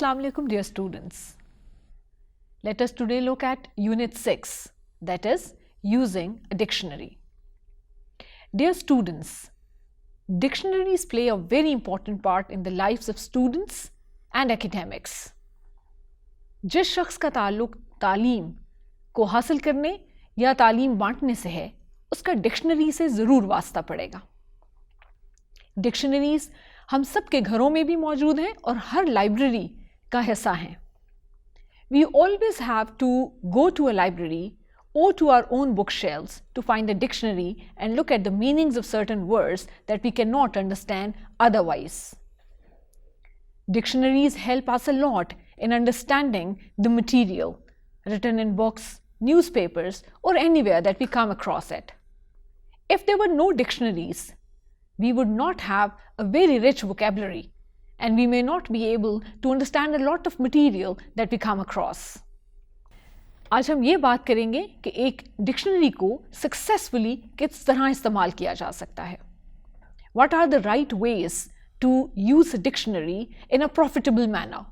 Assalamu alaikum dear students. Let us today look at Unit 6, that is using a dictionary. Dear students, dictionaries play a very important part in the lives of students and academics. जिस शख्स का ताल्लुक तालीम को हासिल करने या तालीम बांटने से है, उसका डिक्शनरी से ज़रूर वास्ता पड़ेगा. डिक्शनरीज हम सब के घरों में भी मौजूद हैं और हर लाइब्रेरी का हिस्सा हैं. We always have to go to a library or to our own bookshelves to find a dictionary and look at the meanings of certain words that we cannot understand otherwise. Dictionaries help us a lot in understanding the material written in books, newspapers, or anywhere that we come across it. If there were no dictionaries, we would not have a very rich vocabulary and we may not be able to understand a lot of material that we come across. आज हम ये बात करेंगे कि एक dictionary को successfully किस तरह इस्तेमाल किया जा सकता है. What are the right ways to use a dictionary in a profitable manner?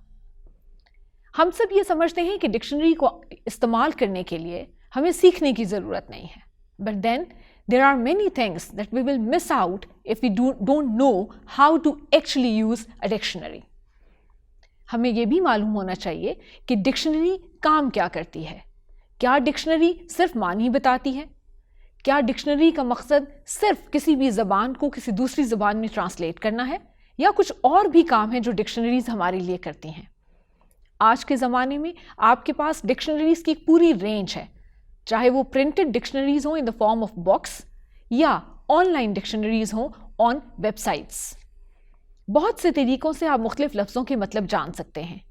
हम सब ये समझते हैं कि डिक्शनरी को इस्तेमाल करने के लिए हमें सीखने की ज़रूरत नहीं है. But then there are many things that we will miss out if we don't know how to actually use a dictionary. हमें ये भी मालूम होना चाहिए कि डिक्शनरी काम क्या करती है. क्या डिक्शनरी सिर्फ मानी बताती है? क्या डिक्शनरी का मकसद सिर्फ किसी भी ज़बान को किसी दूसरी ज़बान में ट्रांसलेट करना है या कुछ और भी काम है जो डिक्शनरीज हमारे लिए करती हैं? आज के ज़माने में आपके पास डिक्शनरीज की एक पूरी रेंज है, चाहे वो प्रिंटेड डिक्शनरीज हों in the form of box या ऑनलाइन डिक्शनरीज हों ऑन वेबसाइट्स. बहुत से तरीक़ों से आप मुख्तलिफ लफ्ज़ों के मतलब जान सकते हैं.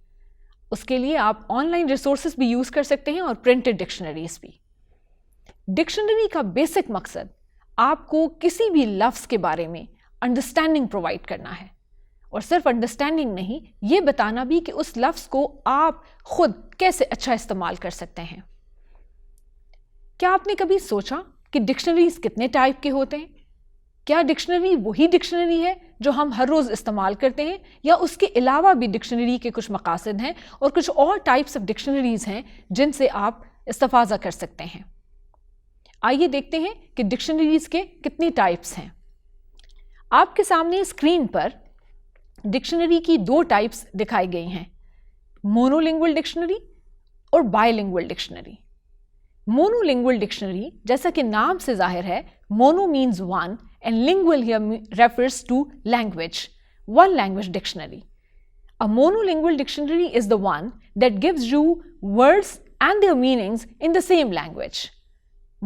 उसके लिए आप ऑनलाइन रिसोर्सेज भी यूज़ कर सकते हैं और प्रिंटेड डिक्शनरीज भी. डिक्शनरी का बेसिक मकसद आपको किसी भी लफ्ज़ के बारे में अंडरस्टैंडिंग प्रोवाइड करना है और सिर्फ अंडरस्टैंडिंग नहीं, ये बताना भी कि उस लफ्ज़ को आप खुद कैसे अच्छा इस्तेमाल कर सकते हैं. क्या आपने कभी सोचा कि डिक्शनरीज कितने टाइप के होते हैं? क्या डिक्शनरी वही डिक्शनरी है जो हम हर रोज़ इस्तेमाल करते हैं या उसके अलावा भी डिक्शनरी के कुछ मकासद हैं और कुछ और टाइप्स ऑफ डिक्शनरीज हैं जिनसे आप इस्तेफाज़ा कर सकते हैं? आइए देखते हैं कि डिक्शनरीज के कितने टाइप्स हैं. आपके सामने स्क्रीन पर डिक्शनरी की दो टाइप्स दिखाई गई हैं, मोनोलिंगुअल डिक्शनरी और बायलिंगुअल डिक्शनरी. मोनोलिंगुअल डिक्शनरी, जैसा कि नाम से जाहिर है, mono means one and lingual here refers to language, one language dictionary. A monolingual dictionary is the one that gives you words and their meanings in the same language.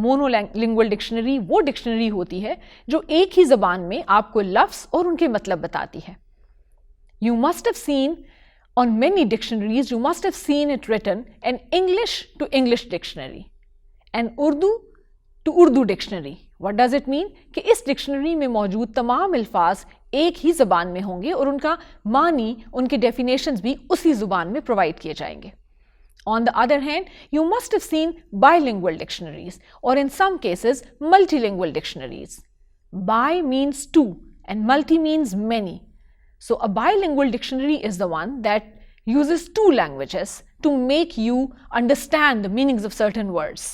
Monolingual dictionary वो dictionary होती है जो एक ही ज़बान में आपको लफ्ज़ और उनके मतलब बताती है. You must have seen on many dictionaries, you must have seen it written an English to English dictionary, an Urdu to Urdu dictionary. What does it mean? कि इस डिक्शनरी में मौजूद तमाम अल्फाज एक ही ज़बान में होंगे और उनका मानी, उनके डेफिनेशंस भी उसी ज़ुबान में प्रोवाइड किए जाएंगे. On the other hand, you must have seen bilingual dictionaries or in some cases multilingual dictionaries. Bi means two and multi means many. So a bilingual dictionary is the one that uses two languages to make you understand the meanings of certain words.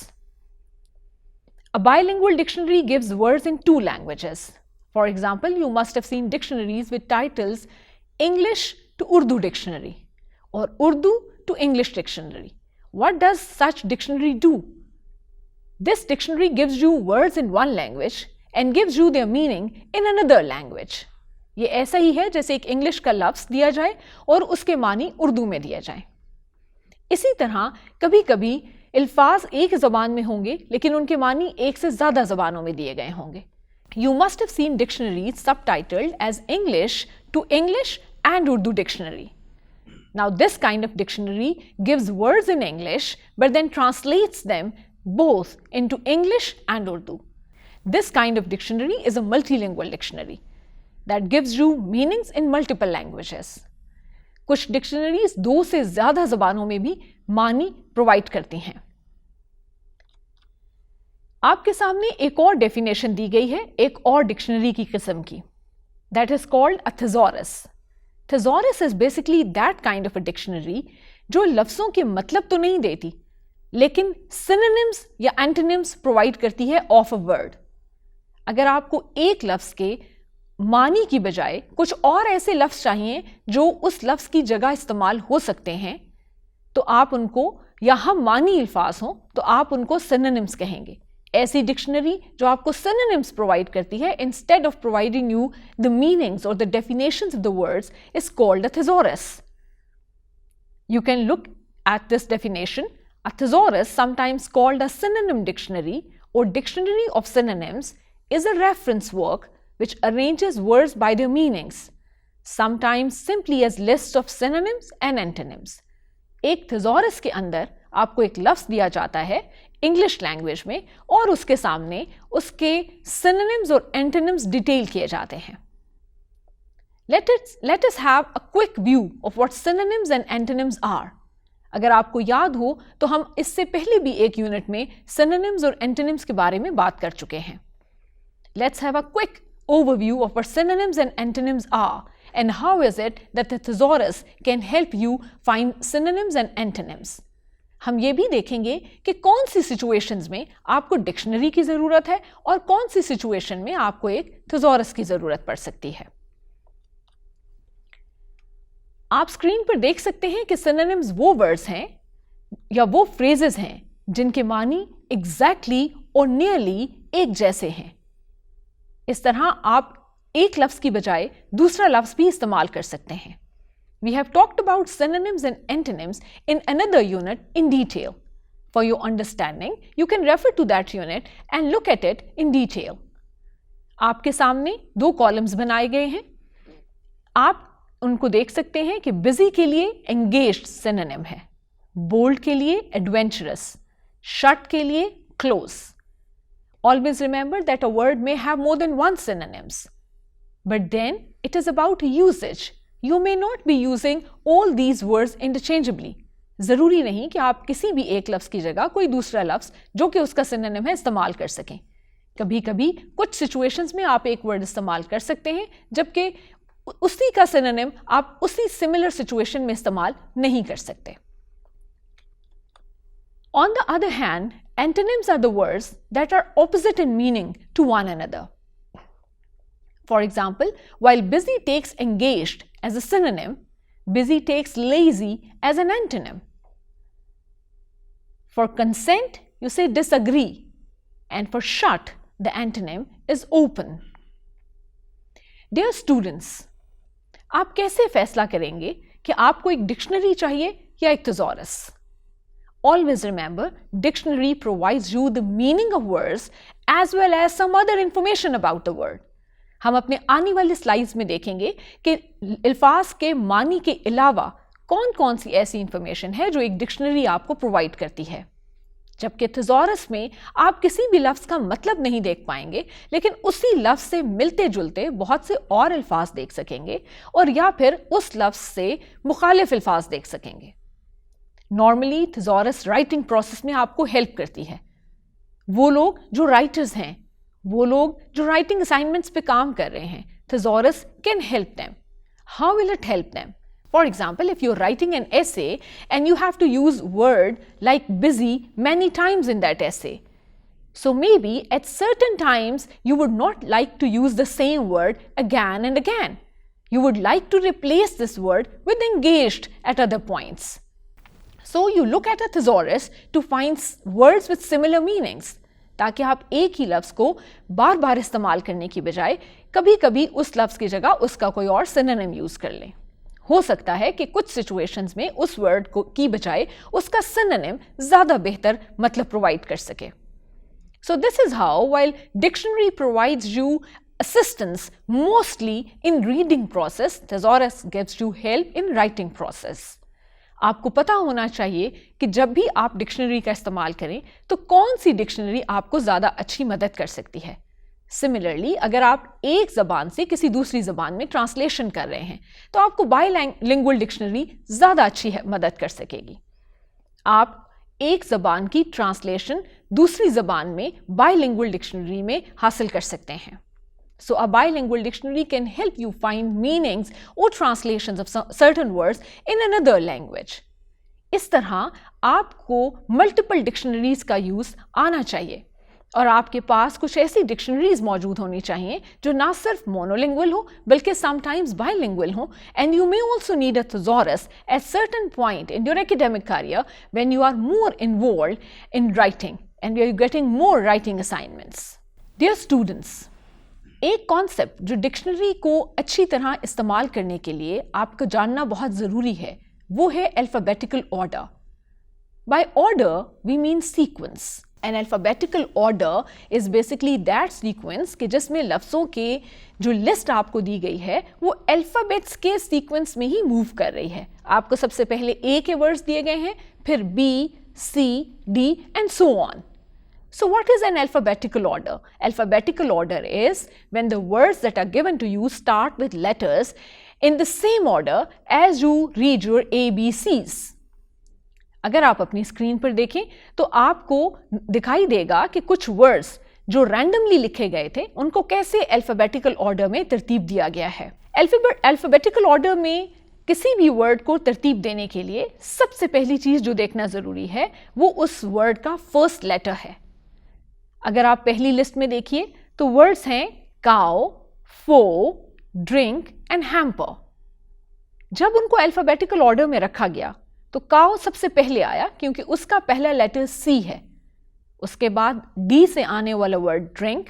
A bilingual dictionary gives words in two languages. For example, you must have seen dictionaries with titles English to Urdu dictionary or Urdu to English dictionary. What does such dictionary do? This dictionary gives you words in one language and gives you their meaning in another language. ये ऐसा ही है जैसे एक English का लफ्ज़ दिया जाए और उसके मानी उर्दू में दिया जाए. इसी तरह कभी कभी अल्फाज एक ज़बान में होंगे लेकिन उनके मानी एक से ज़्यादा ज़बानों में दिए गए होंगे. You must have seen dictionaries subtitled as English to English and Urdu dictionary. Now this kind of dictionary gives words in English but then translates them both into English and Urdu. This kind of dictionary is a multilingual dictionary that gives you meanings in multiple languages. कुछ dictionaries दो से ज़्यादा ज़बानों में भी मानी provide करती हैं. आपके सामने एक और डेफिनेशन दी गई है एक और डिक्शनरी की किस्म की, that is called a thesaurus. Thesaurus is basically that kind of a dictionary जो लफ्ज़ों के मतलब तो नहीं देती, लेकिन synonyms या antonyms प्रोवाइड करती है ऑफ अ वर्ड। अगर आपको एक लफ्ज़ के मानी की बजाय कुछ और ऐसे लफ्ज़ चाहिए जो उस लफ्ज़ की जगह इस्तेमाल हो सकते हैं, तो आप उनको, या हम मानी अल्फाज हों तो आप उनको synonyms कहेंगे। ऐसी डिक्शनरी जो आपको synonyms प्रोवाइड करती है instead of providing you the meanings और the definitions of the words is called a thesaurus. You can look at this definition. A thesaurus, sometimes called a synonym dictionary or dictionary of synonyms, is a reference work which arranges words by their meanings, sometimes simply as lists of synonyms and antonyms. एक thesaurus के अंदर आपको एक लफ्ज़ दिया जाता है English language में और उसके सामने उसके synonyms और antonyms डिटेल किए जाते हैं। Let us have a quick view of what synonyms and antonyms are. अगर आपको याद हो तो हम इससे पहले भी एक यूनिट में synonyms और antonyms के बारे में बात कर चुके हैं। Let's have a quick overview of what synonyms and antonyms are and how is it that the thesaurus can help you find synonyms and antonyms. हम ये भी देखेंगे कि कौन सी सिचुएशंस में आपको डिक्शनरी की ज़रूरत है और कौन सी सिचुएशन में आपको एक thesaurus की ज़रूरत पड़ सकती है। आप स्क्रीन पर देख सकते हैं कि synonyms वो वर्ड्स हैं या वो फ्रेजेस हैं जिनके मानी एग्जैक्टली और नियरली एक जैसे हैं। इस तरह आप एक लफ्ज़ की बजाय दूसरा लफ्ज़ भी इस्तेमाल कर सकते हैं। We have talked about synonyms and antonyms in another unit in detail. For your understanding, you can refer to that unit and look at it in detail. आपके सामने दो कॉलम्स बनाए गए हैं। आप उनको देख सकते हैं कि busy के लिए engaged synonym है, bold के लिए adventurous, shut के लिए close. Always remember that a word may have more than one synonyms. But then it is about usage. You may not be using all these words interchangeably. ज़रूरी नहीं कि आप किसी भी एक लफ्ज़ की जगह कोई दूसरा लफ्ज़ जो कि उसका सिनोनिम है इस्तेमाल कर सकें। कभी कभी कुछ सिचुएशंस में आप एक वर्ड इस्तेमाल कर सकते हैं जबकि उसी का सिनोनिम आप उसी सिमिलर सिचुएशन में इस्तेमाल नहीं कर सकते। On the other hand, antonyms are the words that are opposite in meaning to one another. For example, while busy takes engaged as a synonym, busy takes lazy as an antonym. For consent, you say disagree, and for shut, the antonym is open. Dear students, आप कैसे फैसला करेंगे कि आपको एक dictionary चाहिए या एक thesaurus? Always remember, dictionary provides you the meaning of words as well as some other information about the word. हम अपने आने वाले स्लाइड्स में देखेंगे कि अल्फाज के मानी के अलावा कौन कौन सी ऐसी इंफॉर्मेशन है जो एक डिक्शनरी आपको प्रोवाइड करती है। जबकि thesaurus में आप किसी भी लफ्ज़ का मतलब नहीं देख पाएंगे, लेकिन उसी लफ्ज़ से मिलते जुलते बहुत से और अल्फाज देख सकेंगे और या फिर उस लफ्ज़ से मुखालिफ अल्फाज देख सकेंगे। नॉर्मली thesaurus राइटिंग प्रोसेस में आपको हेल्प करती है। वो लोग जो राइटर्स हैं, वो लोग जो राइटिंग असाइनमेंट्स पे काम कर रहे हैं, thesaurus can help them. How will it help them? For example, if you're writing an essay and you have to use word like busy many times in that essay, so maybe at certain times you would not like to use the same word again and again. You would like to replace this word with engaged at other points. So you look at a thesaurus to find words with similar meanings, ताकि आप एक ही लफ्ज़ को बार बार इस्तेमाल करने की बजाय कभी कभी उस लफ्ज़ की जगह उसका कोई और सिनोनिम यूज़ कर लें। हो सकता है कि कुछ सिचुएशंस में उस वर्ड को की बजाय उसका सिनोनिम ज़्यादा बेहतर मतलब प्रोवाइड कर सके। So this is how, while dictionary provides you assistance mostly in reading process, thesaurus gives you help in writing process. आपको पता होना चाहिए कि जब भी आप डिक्शनरी का इस्तेमाल करें तो कौन सी डिक्शनरी आपको ज़्यादा अच्छी मदद कर सकती है। सिमिलरली, अगर आप एक ज़बान से किसी दूसरी ज़बान में ट्रांसलेशन कर रहे हैं तो आपको बाइलिंगुअल डिक्शनरी ज़्यादा अच्छी मदद कर सकेगी। आप एक ज़बान की ट्रांसलेशन दूसरी ज़बान में बाइलिंगुअल डिक्शनरी में हासिल कर सकते हैं। So a bilingual dictionary can help you find meanings or translations of certain words in another language. इस तरह आपको मल्टीपल डिक्शनरीज का यूज़ आना चाहिए और आपके पास कुछ ऐसी डिक्शनरीज मौजूद होनी चाहिए जो ना सिर्फ मोनोलिंगुअल हो बल्कि समटाइम्स बाइलिंगुअल हो. And you may also need a thesaurus at certain point in your academic career when you are more involved in writing and you are getting more writing assignments. Dear students, एक concept जो dictionary को अच्छी तरह इस्तेमाल करने के लिए आपको जानना बहुत ज़रूरी है वो है alphabetical order. By order we mean sequence. An alphabetical order is basically that sequence कि जिसमें लफ्ज़ों के जो लिस्ट आपको दी गई है वो अल्फ़ाबेट्स के सीक्वेंस में ही मूव कर रही है. आपको सबसे पहले ए के वर्ड्स दिए गए हैं, फिर B, C, D and so on. So what is an alphabetical order? Alphabetical order is when the words that are given to you start with letters in the same order as you read your ABCs. अगर आप अपनी screen पर देखें तो आपको दिखाई देगा कि कुछ वर्ड्स जो रैंडमली लिखे गए थे उनको कैसे अल्फ़ाबेटिकल ऑर्डर में तरतीब दिया गया है. अल्फ़ाबेटिकल ऑर्डर में किसी भी वर्ड को तरतीब देने के लिए सबसे पहली चीज़ जो देखना ज़रूरी है वो उस वर्ड का फर्स्ट लेटर है. अगर आप पहली लिस्ट में देखिए तो वर्ड्स हैं cow, foe, drink and hamper. जब उनको अल्फ़ाबेटिकल ऑर्डर में रखा गया तो काउ सबसे पहले आया क्योंकि उसका पहला लेटर सी है. उसके बाद डी से आने वाला वर्ड ड्रिंक,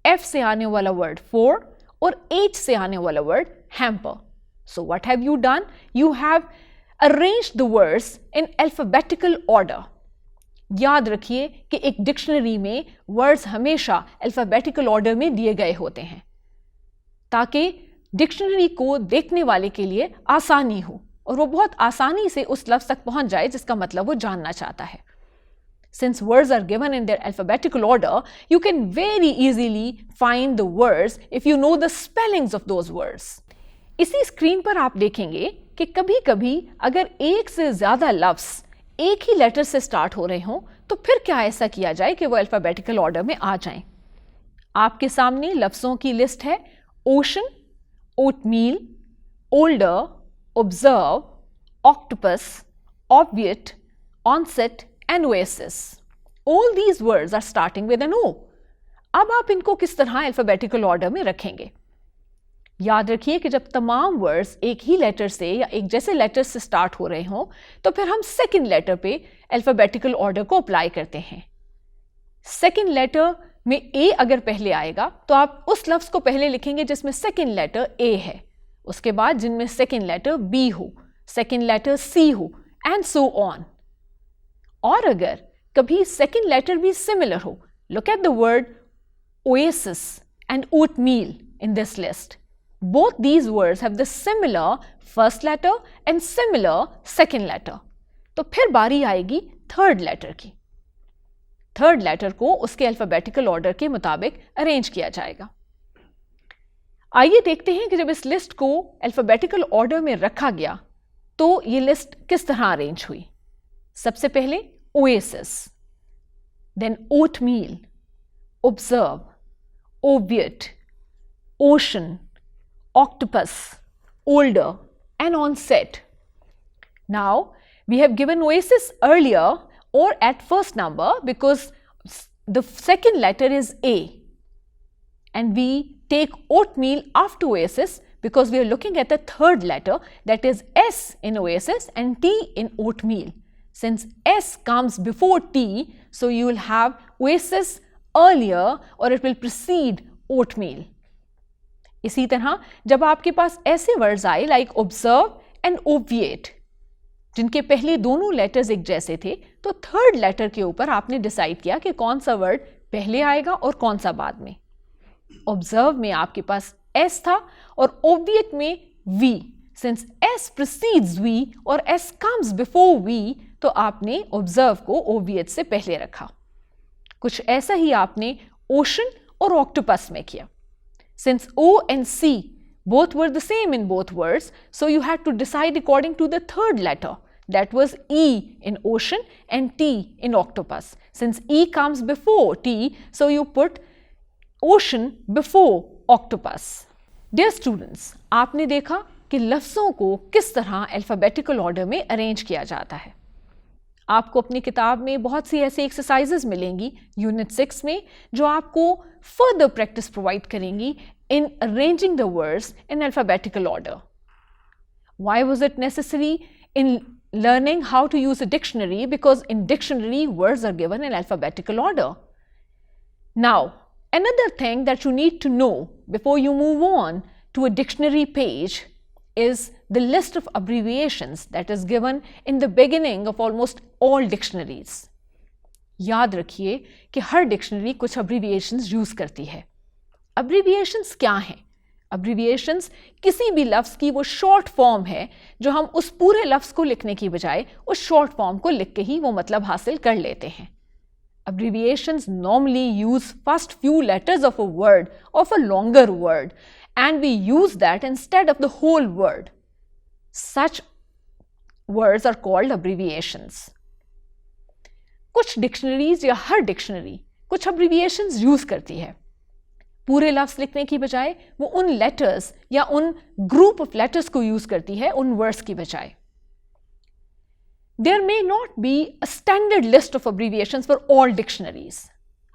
एफ से आने वाला वर्ड फोर और एच से आने वाला word hamper. So what have you done? You have arranged the words in alphabetical order. याद रखिए कि एक डिक्शनरी में वर्ड्स हमेशा अल्फ़ाबेटिकल ऑर्डर में दिए गए होते हैं ताकि डिक्शनरी को देखने वाले के लिए आसानी हो और वो बहुत आसानी से उस लफ्ज़ तक पहुंच जाए जिसका मतलब वो जानना चाहता है. Since words are given in their alphabetical order, you can very easily find the words if you know the spellings of those words. इसी स्क्रीन पर आप देखेंगे कि कभी कभी अगर एक से ज़्यादा लफ्ज़ एक ही लेटर से स्टार्ट हो रहे हों तो फिर क्या ऐसा किया जाए कि वो अल्फ़ाबेटिकल ऑर्डर में आ जाएं. आपके सामने लफ्ज़ों की लिस्ट है ocean, oatmeal, older, observe, octopus, obviate, onset and oasis. All these words are starting with an O. अब आप इनको किस तरह अल्फ़ाबेटिकल ऑर्डर में रखेंगे? याद रखिए कि जब तमाम वर्ड्स एक ही लेटर से या एक जैसे लेटर से स्टार्ट हो रहे हों तो फिर हम सेकंड लेटर पे अल्फ़ाबेटिकल ऑर्डर को अप्लाई करते हैं. सेकंड लेटर में ए अगर पहले आएगा तो आप उस लफ्ज़ को पहले लिखेंगे जिसमें सेकंड लेटर ए है, उसके बाद जिनमें सेकंड लेटर बी हो, सेकंड लेटर सी हो एंड सो ऑन. और अगर कभी सेकंड लेटर भी सिमिलर हो, look at the word oasis and oatmeal in this list. Both these words have the similar first letter and similar second letter. तो फिर बारी आएगी थर्ड लेटर की. थर्ड लेटर को उसके अल्फ़ाबेटिकल ऑर्डर के मुताबिक अरेंज किया जाएगा. आइए देखते हैं कि जब इस लिस्ट को अल्फ़ाबेटिकल ऑर्डर में रखा गया तो ये लिस्ट किस तरह अरेंज हुई. सबसे पहले oasis, then oatmeal, observe, obviate, ocean, octopus, older and onset. Now we have given oasis earlier or at first number because the second letter is A, and we take oatmeal after oasis because we are looking at the third letter, that is S in oasis and T in oatmeal. Since S comes before T, so you will have oasis earlier or it will precede oatmeal. इसी तरह जब आपके पास ऐसे words आए like observe and ओबिएट जिनके पहले दोनों letters एक जैसे थे तो थर्ड लेटर के ऊपर आपने डिसाइड किया कि कौन सा वर्ड पहले आएगा और कौन सा बाद में. ऑब्जर्व में आपके पास एस था और ओबिएट में V. Since S precedes V और एस कम्स बिफोर वी तो आपने ऑब्जर्व को ओबिएट से पहले रखा. कुछ ऐसा ही आपने ओशन और ऑक्टोपस में किया. Since O and C both were the same in both words, so you had to decide according to the third letter. That was E in ocean and T in octopus. Since E comes before T, so you put ocean before octopus. Dear students, आपने देखा कि लफ्ज़ों को किस तरह alphabetical order में arrange किया जाता है। आपको अपनी किताब में बहुत सी ऐसी एक्सरसाइजेज मिलेंगी यूनिट 6 में जो आपको फर्दर प्रैक्टिस प्रोवाइड करेंगी in arranging the words in alphabetical order. Why was it necessary in learning how to use a dictionary? Because in dictionary, words are given in alphabetical order. Now, another thing that you need to know before you move on to a dictionary page is the list of abbreviations that is given in the beginning of almost all dictionaries. याद रखिए कि हर dictionary कुछ abbreviations use करती है। अब्रीविएशंस क्या हैं? अब्रीविएशंस किसी भी लफ्ज़ की वो शॉर्ट फॉर्म है जो हम उस पूरे लफ्ज़ को लिखने की बजाय उस शॉर्ट फॉर्म को लिख के ही वो मतलब हासिल कर लेते हैं। Abbreviations normally use first few letters of a word of a longer word and we use that instead of the whole word. Such words are called abbreviations. कुछ डिक्शनरीज या हर डिक्शनरी कुछ अब्रीविएशंस यूज करती है। पूरे लफ्ज़ लिखने की बजाय वो उन लेटर्स या उन ग्रुप ऑफ लेटर्स को यूज करती है उन वर्ड्स की बजाय। There may not be a standard list of abbreviations for all dictionaries.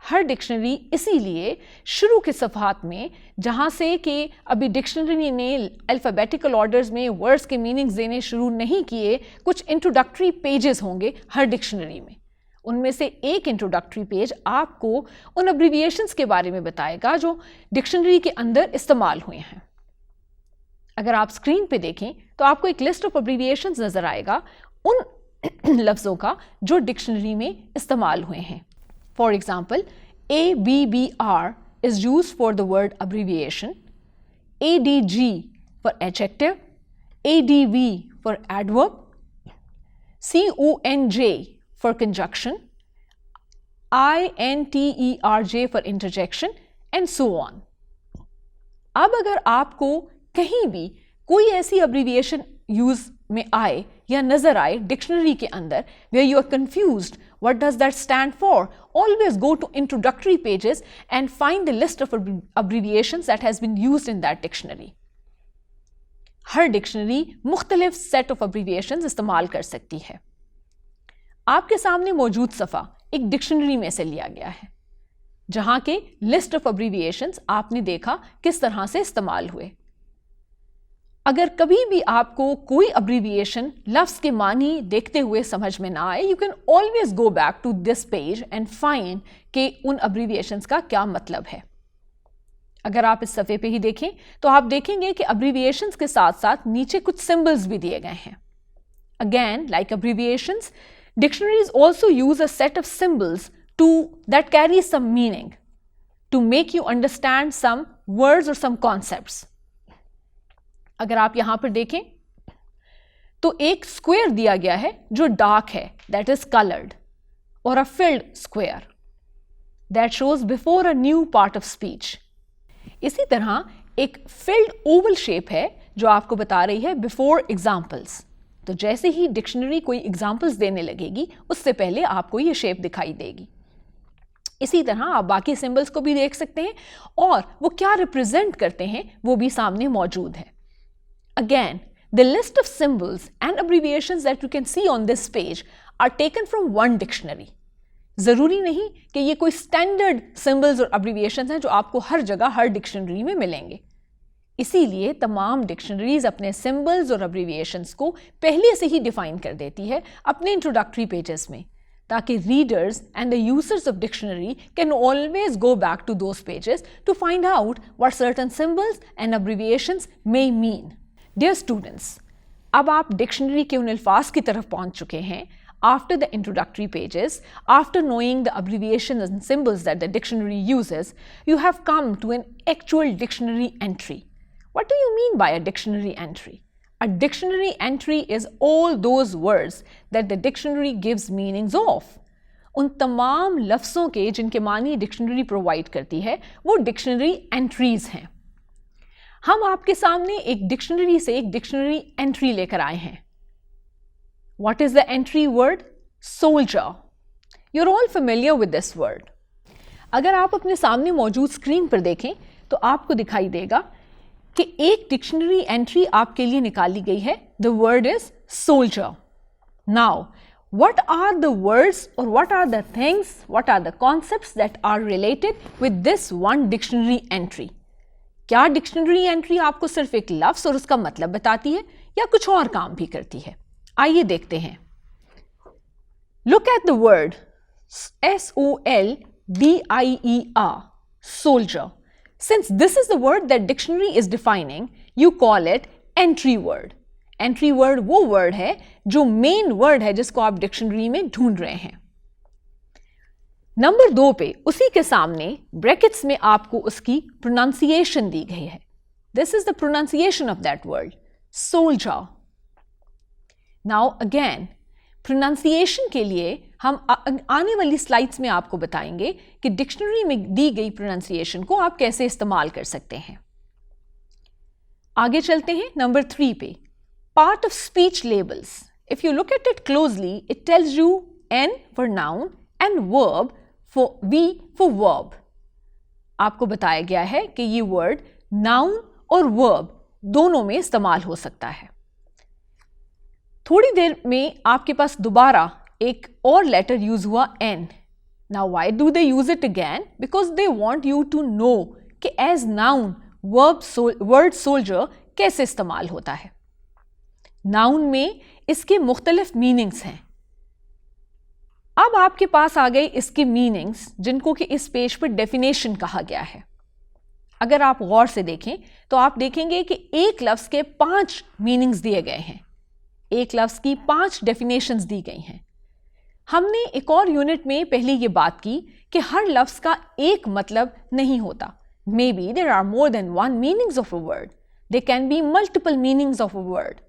हर डिक्शनरी इसीलिए शुरू के सफ़हात में जहाँ से कि अभी डिक्शनरी ने अल्फ़ाबेटिकल ऑर्डर्स में वर्ड्स के मीनिंग्स देने शुरू नहीं किए, कुछ इंट्रोडक्टरी पेजेस होंगे हर डिक्शनरी में। उनमें से एक इंट्रोडक्टरी पेज आपको उन अब्रीविएशंस के बारे में बताएगा जो डिक्शनरी के अंदर इस्तेमाल हुए हैं। अगर आप स्क्रीन पे देखें तो आपको एक लिस्ट ऑफ अब्रीविएशंस नजर आएगा उन लफ्ज़ों का जो डिक्शनरी में इस्तेमाल हुए हैं। For example, ABBR is used for the word abbreviation, ADG for adjective, ADV for adverb, CONJ for conjunction, INTERJ for interjection and so on. अब अगर आपको कहीं भी कोई ऐसी अब्रीविएशन यूज में आए या नजर आए डिक्शनरी के अंदर where you are confused what does that stand for, always go to introductory pages and find the list of abbreviations that has been used in that dictionary. Her dictionary मुख्तलिफ set of अब्रीविएशंस इस्तेमाल कर सकती है। आपके सामने मौजूद सफ़ा एक डिक्शनरी में से लिया गया है जहां के लिस्ट ऑफ अब्रीविएशंस आपने देखा किस तरह से इस्तेमाल हुए। अगर कभी भी आपको कोई अब्रीविएशन लफ्ज़ के मानी देखते हुए समझ में ना आए, you can always go back to this page and find कि उन अब्रीविएशंस का क्या मतलब है। अगर आप इस सफ़े पे ही देखें तो आप देखेंगे कि अब्रीविएशंस के साथ साथ नीचे कुछ सिंबल्स भी दिए गए हैं। Again, like abbreviations, dictionaries also use a set of symbols that carry some meaning to make you understand some words or some concepts. अगर आप यहां पर देखें तो एक स्क्वायर दिया गया है जो डार्क है, that is colored, or a filled square that shows before a new part of speech. इसी तरह एक filled oval shape है जो आपको बता रही है before examples. तो जैसे ही डिक्शनरी कोई एग्जाम्पल्स देने लगेगी उससे पहले आपको ये शेप दिखाई देगी। इसी तरह आप बाकी सिंबल्स को भी देख सकते हैं और वो क्या रिप्रेजेंट करते हैं वो भी सामने मौजूद है। Again, the list of symbols and abbreviations that you can see on this page are taken from one dictionary. जरूरी नहीं कि ये कोई स्टैंडर्ड सिंबल्स और अब्रीविएशंस हैं जो आपको हर जगह हर डिक्शनरी में मिलेंगे। इसीलिए तमाम डिक्शनरीज अपने सिंबल्स और अब्रीविएशंस को पहले से ही डिफाइन कर देती है अपने इंट्रोडक्टरी पेजेस में, ताकि readers and the users of dictionary can always go back to those pages to find out what certain symbols and abbreviations may mean. Dear students, अब आप डिक्शनरी के उन अल्फाज की तरफ पहुंच चुके हैं। After the introductory pages, after knowing the abbreviations and symbols that the dictionary uses, you have come to an actual dictionary entry. What do you mean by a dictionary entry? A dictionary entry is all those words that the dictionary gives meanings of. उन तमाम लफ्ज़ों के जिनके मानी dictionary provide करती है वो dictionary entries हैं। हम आपके सामने एक डिक्शनरी से एक डिक्शनरी एंट्री लेकर आए हैं। What is the entry word? Soldier. You're all familiar with this word. अगर आप अपने सामने मौजूद स्क्रीन पर देखें तो आपको दिखाई देगा कि एक डिक्शनरी एंट्री आपके लिए निकाली गई है. The word is soldier. Now what are the words or what are the things, what are the concepts that are related with this one dictionary entry? क्या डिक्शनरी एंट्री आपको सिर्फ एक लफ्ज और उसका मतलब बताती है या कुछ और काम भी करती है? आइए देखते हैं. Look at the word soldier, soldier. Since this is the word that dictionary is defining, you call it entry word. Entry word वो वर्ड है जो मेन वर्ड है जिसको आप डिक्शनरी में ढूंढ रहे हैं. नंबर 2 पे उसी के सामने ब्रैकेट्स में आपको उसकी प्रोनाउंसिएशन दी गई है. This is the pronunciation of that word, soldier. Now again pronunciation के लिए हम आने वाली स्लाइड्स में आपको बताएंगे कि डिक्शनरी में दी गई प्रोनाउंसिएशन को आप कैसे इस्तेमाल कर सकते हैं. आगे चलते हैं नंबर 3 पे. Part of speech labels. If you look at it closely, it tells you N for noun and verb for V for verb. आपको बताया गया है कि ये वर्ड नाउन और वर्ब दोनों में इस्तेमाल हो सकता है. थोड़ी देर में आपके पास दोबारा एक और लेटर यूज हुआ N. Now why do they use it again? Because they want you to know कि as noun word soldier कैसे इस्तेमाल होता है. नाउन में इसके मुख्तलिफ मीनिंग्स हैं. अब आपके पास आ गए इसके मीनिंग्स जिनको कि इस पेज पर डेफिनेशन कहा गया है. अगर आप गौर से देखें तो आप देखेंगे कि एक लफ्ज के 5 मीनिंग्स दिए गए हैं. एक लफ्ज की 5 डेफिनेशंस दी गई हैं. हमने एक और यूनिट में पहले ये बात की कि हर लफ्ज का एक मतलब नहीं होता. Maybe there are more than 1 meanings of a word. They can be multiple meanings of a word,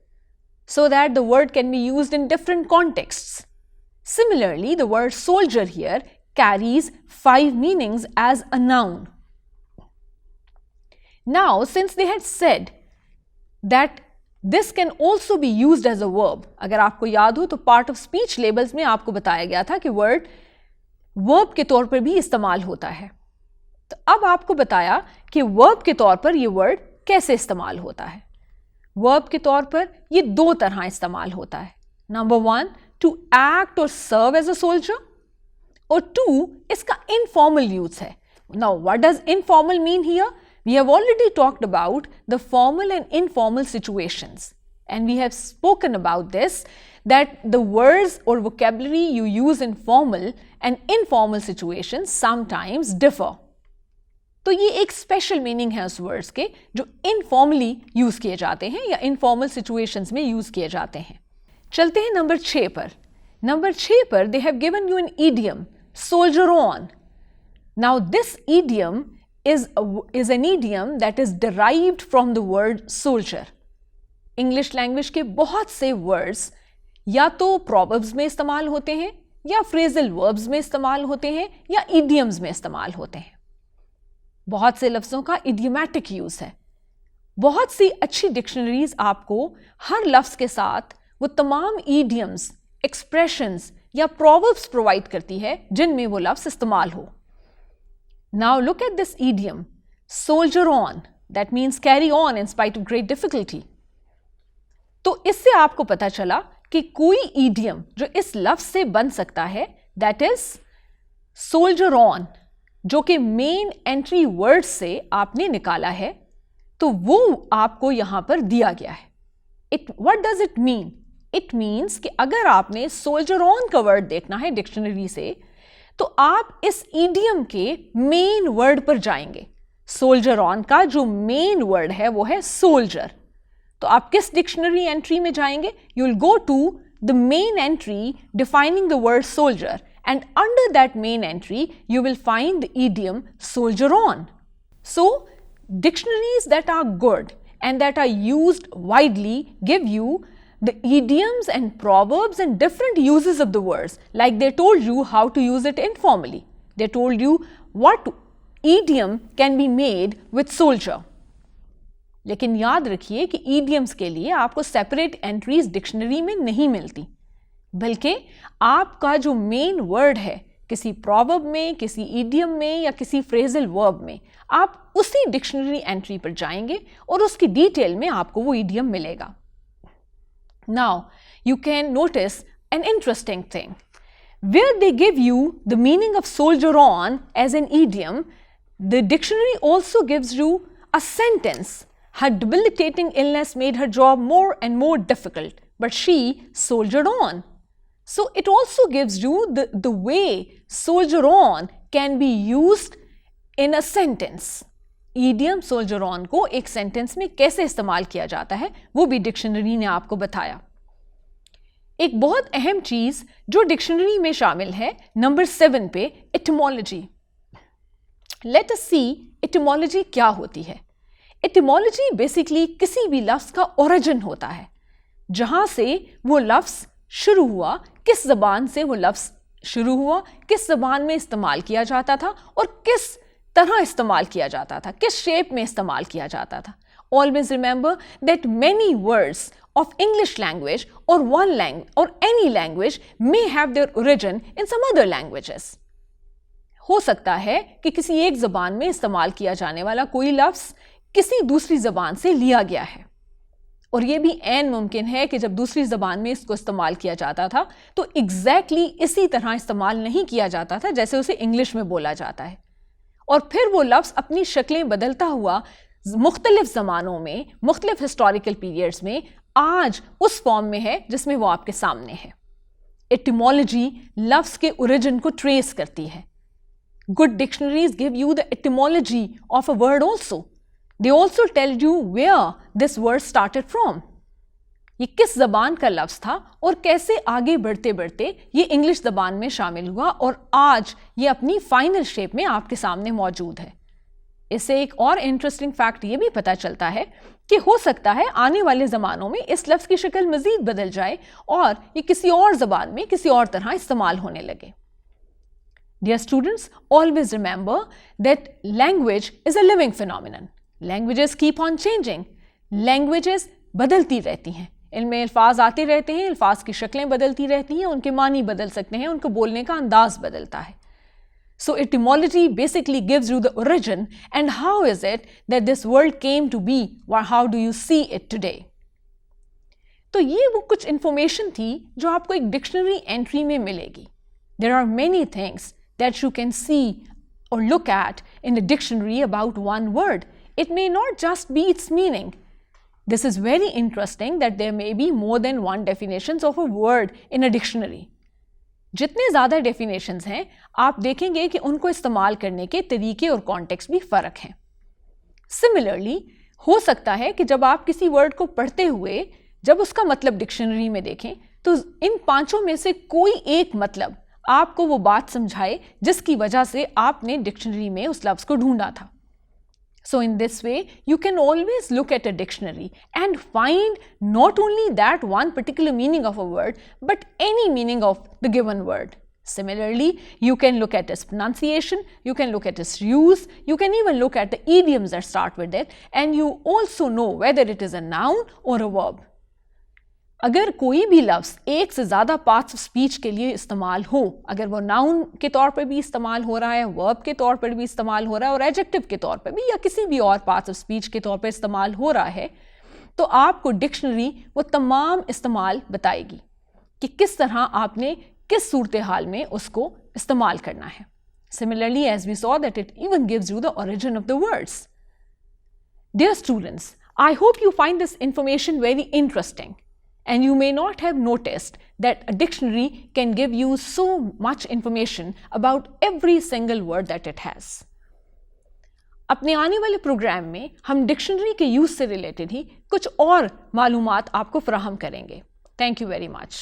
so that the word can be used in different contexts. Similarly, the word soldier here carries 5 meanings as a noun. Now, since they had said that this can also be used as a verb, अगर आपको याद हो तो part of speech labels में आपको बताया गया था कि word verb के तौर पर भी इस्तेमाल होता है. तो अब आपको बताया कि verb के तौर पर ये word कैसे इस्तेमाल होता है. वर्ब के तौर पर ये 2 तरह इस्तेमाल होता है. नंबर 1 टू एक्ट और सर्व एज अ सोल्जर, और 2 इसका इनफॉर्मल यूज है. Now what does informal mean here? We have already talked about the formal and informal situations and we have spoken about this that the words or vocabulary you use in formal and informal situations sometimes differ. तो ये एक special meaning है उस words के जो informally use किए जाते हैं या इनफॉर्मल सिचुएशंस में यूज किए जाते हैं. चलते हैं नंबर 6 पर. नंबर 6 पर they have given you an idiom, soldier on. Now this idiom is an idiom that is derived from the word soldier. English language के बहुत से वर्ड्स या तो प्रोवर्ब्स में इस्तेमाल होते हैं या फ्रेजल वर्ब्स में इस्तेमाल होते हैं या इडियम्स में इस्तेमाल होते हैं. बहुत से लफ्जों का इडियोमैटिक यूज है. बहुत सी अच्छी डिक्शनरीज आपको हर लफ्ज के साथ वो तमाम इडियम्स, एक्सप्रेशंस या प्रोवर्ब्स प्रोवाइड करती है जिनमें वो लफ्ज इस्तेमाल हो. Now look at this idiom, soldier on. That means carry on in spite of great difficulty. तो इससे आपको पता चला कि कोई इडियम जो इस लफ्ज से बन सकता है दैट इज सोल्जर ऑन, जो कि मेन एंट्री वर्ड से आपने निकाला है, तो वो आपको यहां पर दिया गया है. What does it mean? It means कि अगर आपने सोल्जर ऑन का वर्ड देखना है डिक्शनरी से तो आप इस इडियम के मेन वर्ड पर जाएंगे. सोल्जर ऑन का जो मेन वर्ड है वो है सोल्जर. तो आप किस डिक्शनरी एंट्री में जाएंगे? You will go to the main entry defining the word soldier, and under that main entry you will find the idiom soldier on. So dictionaries that are good and that are used widely give you the idioms and proverbs and different uses of the words, like they told you how to use it informally. They told you what idiom can be made with soldier. लेकिन याद रखिए कि idioms के लिए आपको separate entries dictionary में नहीं मिलती, बल्कि आपका जो मेन वर्ड है किसी प्रॉवर्ब में, किसी इडियम में या किसी फ्रेजल वर्ब में आप उसी डिक्शनरी एंट्री पर जाएंगे और उसकी डिटेल में आपको वो इडियम मिलेगा. Now you can notice an interesting thing. Where they give you the meaning of soldier on as an idiom, the dictionary also gives you a sentence. Her debilitating illness made her job more and more difficult, but she soldiered on. So it also gives you the way soldier on can be used in a sentence. Idiom soldier on को एक sentence में कैसे इस्तेमाल किया जाता है वो भी डिक्शनरी ने आपको बताया. एक बहुत अहम चीज जो डिक्शनरी में शामिल है नंबर 7 पे, एटिमोलॉजी. लेट अस सी एटिमोलॉजी क्या होती है. एटिमोलॉजी बेसिकली किसी भी लफ्ज का ओरिजिन होता है, जहां से वो लफ्ज शुरू हुआ, किस जबान से वो लफ्ज शुरू हुआ, किस जबान में इस्तेमाल किया जाता था और किस तरह इस्तेमाल किया जाता था, किस शेप में इस्तेमाल किया जाता था. Always remember that many words of English language or any language may have their origin in some other languages. हो सकता है कि किसी एक ज़बान में इस्तेमाल किया जाने वाला कोई लफ्ज़ किसी दूसरी ज़बान से लिया गया है, और ये भी ऐन मुमकिन है कि जब दूसरी ज़बान में इसको इस्तेमाल किया जाता था तो एग्जैक्टली इसी तरह इस्तेमाल नहीं किया जाता था जैसे उसे इंग्लिश में बोला जाता है, और फिर वो लफ्ज़ अपनी शक्लें बदलता हुआ मुख्तलिफ ज़मानों में, मुख्तलिफ हिस्टोरिकल पीरियड्स में आज उस फॉर्म में है जिसमें वो आपके सामने है. एटिमोलॉजी लफ्ज़ के ओरिजिन को ट्रेस करती है. Good dictionaries give you the etymology of a word also. They also tell you where this word started from. ये किस ज़बान का लफ्ज़ था और कैसे आगे बढ़ते बढ़ते ये इंग्लिश ज़बान में शामिल हुआ और आज ये अपनी फाइनल शेप में आपके सामने मौजूद है. इससे एक और इंटरेस्टिंग फैक्ट ये भी पता चलता है कि हो सकता है आने वाले ज़मानों में इस लफ्ज़ की शक्ल मज़ीद बदल जाए और ये किसी और ज़बान में किसी और तरह इस्तेमाल होने लगे. Dear students, always remember that language is a living phenomenon. Languages keep on changing. Languages बदलती रहती हैं, इनमें अल्फाज आते रहते हैं, अल्फाज की शक्लें बदलती रहती हैं, उनके मानी बदल सकते हैं, उनको बोलने का अंदाज बदलता है. So etymology basically gives you the origin and how is it that this world came to be, or how do you see it today. तो ये वो कुछ information थी जो आपको एक डिक्शनरी एंट्री में मिलेगी. There are many things that you can see or look at in the dictionary about one word. It may not just be its meaning. This is very interesting that there may be more than one definitions of a word in a dictionary. जितने ज़्यादा definitions हैं आप देखेंगे कि उनको इस्तेमाल करने के तरीके और कॉन्टेक्स्ट भी फ़र्क हैं. सिमिलरली हो सकता है कि जब आप किसी वर्ड को पढ़ते हुए जब उसका मतलब डिक्शनरी में देखें तो इन पांचों में से कोई एक मतलब आपको वो बात समझाए जिसकी वजह से आपने डिक्शनरी में उस लफ्ज़ को ढूंढा था. So in this way, you can always look at a dictionary and find not only that one particular meaning of a word, but any meaning of the given word. Similarly, you can look at its pronunciation, you can look at its use, you can even look at the idioms that start with it, and you also know whether it is a noun or a verb. अगर कोई भी लफ्ज़ एक से ज़्यादा parts of speech के लिए इस्तेमाल हो, अगर वो नाउन के तौर पर भी इस्तेमाल हो रहा है, वर्ब के तौर पर भी इस्तेमाल हो रहा है और एडजेक्टिव के तौर पर भी या किसी भी और पार्ट्स ऑफ स्पीच के तौर पर इस्तेमाल हो रहा है, तो आपको डिक्शनरी वो तमाम इस्तेमाल बताएगी कि किस तरह आपने किस सूरत हाल में उसको इस्तेमाल करना है. Similarly, as we saw that it even gives you the origin of the words. Dear students, I hope you find this information very interesting. And you may not have noticed that a dictionary can give you so much information about every single word that it has. अपने आने वाले programme में हम dictionary के use से related ही कुछ और मालूमात आपको फराहम करेंगे. Thank you very much.